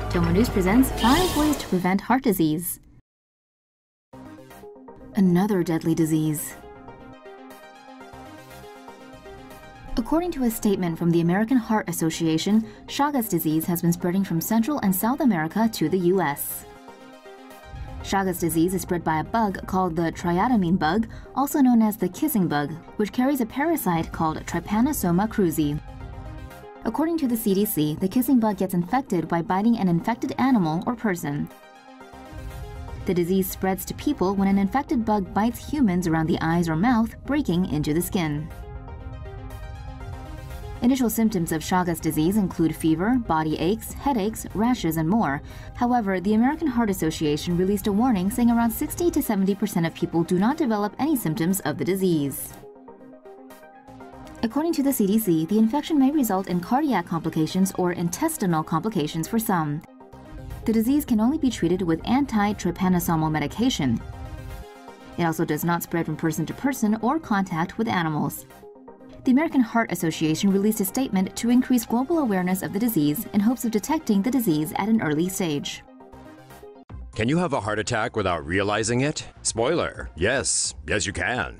TomoNews presents 5 ways to prevent heart disease. Another deadly disease. According to a statement from the American Heart Association, Chagas disease has been spreading from Central and South America to the U.S. Chagas disease is spread by a bug called the triatamine bug, also known as the kissing bug, which carries a parasite called Trypanosoma cruzi. According to the CDC, the kissing bug gets infected by biting an infected animal or person. The disease spreads to people when an infected bug bites humans around the eyes or mouth, breaking into the skin. Initial symptoms of Chagas disease include fever, body aches, headaches, rashes, and more. However, the American Heart Association released a warning saying around 60 to 70% of people do not develop any symptoms of the disease. According to the CDC, the infection may result in cardiac complications or intestinal complications for some. The disease can only be treated with anti-trypanosomal medication. It also does not spread from person to person or contact with animals. The American Heart Association released a statement to increase global awareness of the disease in hopes of detecting the disease at an early stage. Can you have a heart attack without realizing it? Spoiler, yes you can.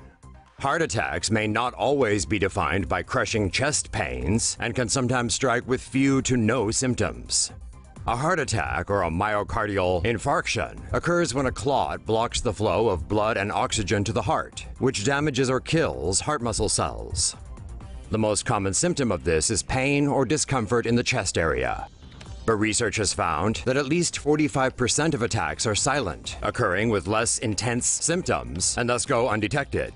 Heart attacks may not always be defined by crushing chest pains and can sometimes strike with few to no symptoms. A heart attack, or a myocardial infarction, occurs when a clot blocks the flow of blood and oxygen to the heart, which damages or kills heart muscle cells. The most common symptom of this is pain or discomfort in the chest area. But research has found that at least 45% of attacks are silent, occurring with less intense symptoms and thus go undetected.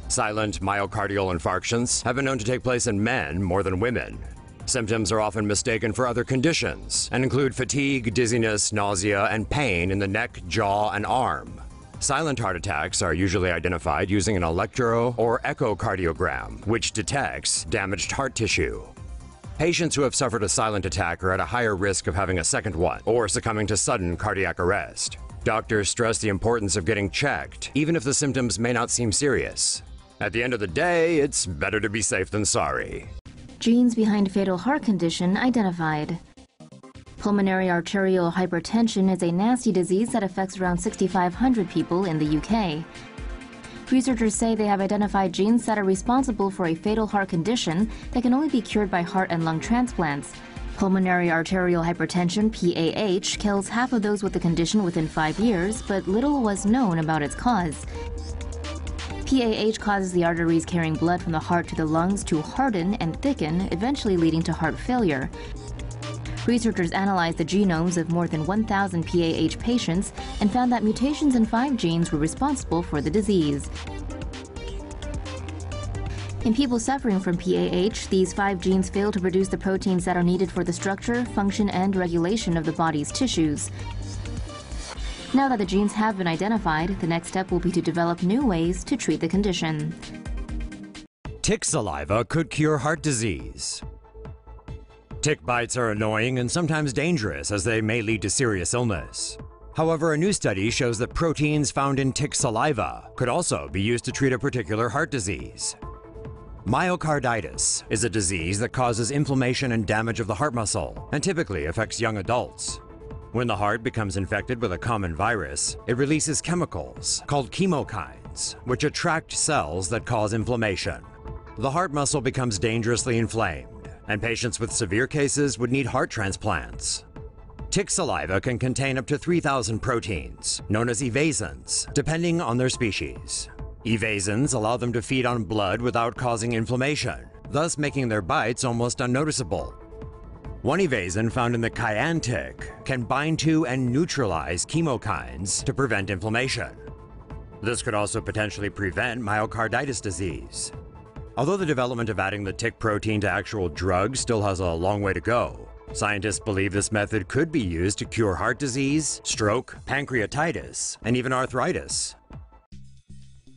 Silent myocardial infarctions have been known to take place in men more than women. Symptoms are often mistaken for other conditions and include fatigue, dizziness, nausea, and pain in the neck, jaw, and arm. Silent heart attacks are usually identified using an electro or echocardiogram, which detects damaged heart tissue. Patients who have suffered a silent attack are at a higher risk of having a second one or succumbing to sudden cardiac arrest. Doctors stress the importance of getting checked, even if the symptoms may not seem serious. At the end of the day, it's better to be safe than sorry. Genes behind fatal heart condition identified. Pulmonary arterial hypertension is a nasty disease that affects around 6,500 people in the UK. Researchers say they have identified genes that are responsible for a fatal heart condition that can only be cured by heart and lung transplants. Pulmonary arterial hypertension, PAH, kills half of those with the condition within 5 years, but little was known about its cause. PAH causes the arteries carrying blood from the heart to the lungs to harden and thicken, eventually leading to heart failure. Researchers analyzed the genomes of more than 1,000 PAH patients and found that mutations in 5 genes were responsible for the disease. In people suffering from PAH, these 5 genes fail to produce the proteins that are needed for the structure, function, and regulation of the body's tissues. Now that the genes have been identified, the next step will be to develop new ways to treat the condition. Tick saliva could cure heart disease. Tick bites are annoying and sometimes dangerous as they may lead to serious illness. However, a new study shows that proteins found in tick saliva could also be used to treat a particular heart disease. Myocarditis is a disease that causes inflammation and damage of the heart muscle and typically affects young adults. When the heart becomes infected with a common virus, it releases chemicals called chemokines, which attract cells that cause inflammation. The heart muscle becomes dangerously inflamed, and patients with severe cases would need heart transplants. Tick saliva can contain up to 3,000 proteins, known as evasins, depending on their species. Evasins allow them to feed on blood without causing inflammation, thus making their bites almost unnoticeable. One evasin found in the cayenne tick can bind to and neutralize chemokines to prevent inflammation. This could also potentially prevent myocarditis disease. Although the development of adding the tick protein to actual drugs still has a long way to go, scientists believe this method could be used to cure heart disease, stroke, pancreatitis, and even arthritis.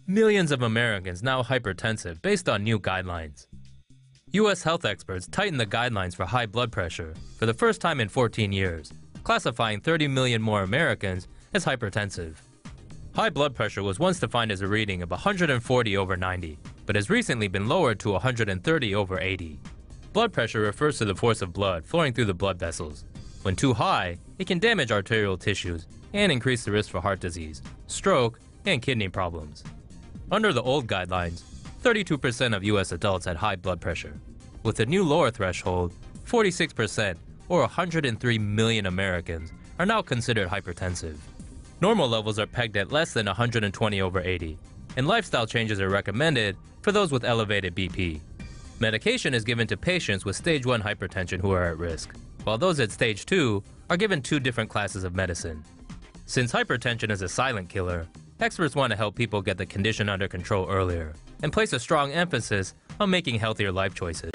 Millions of Americans now hypertensive based on new guidelines. U.S. health experts tightened the guidelines for high blood pressure for the first time in 14 years, classifying 30 million more Americans as hypertensive. High blood pressure was once defined as a reading of 140 over 90, but has recently been lowered to 130 over 80. Blood pressure refers to the force of blood flowing through the blood vessels. When too high, it can damage arterial tissues and increase the risk for heart disease, stroke, and kidney problems. Under the old guidelines, 32% of U.S. adults had high blood pressure. With the new lower threshold, 46%, or 103 million Americans, are now considered hypertensive. Normal levels are pegged at less than 120/80, and lifestyle changes are recommended for those with elevated BP. Medication is given to patients with stage 1 hypertension who are at risk, while those at stage 2 are given 2 different classes of medicine. Since hypertension is a silent killer, experts want to help people get the condition under control earlier and place a strong emphasis on making healthier life choices.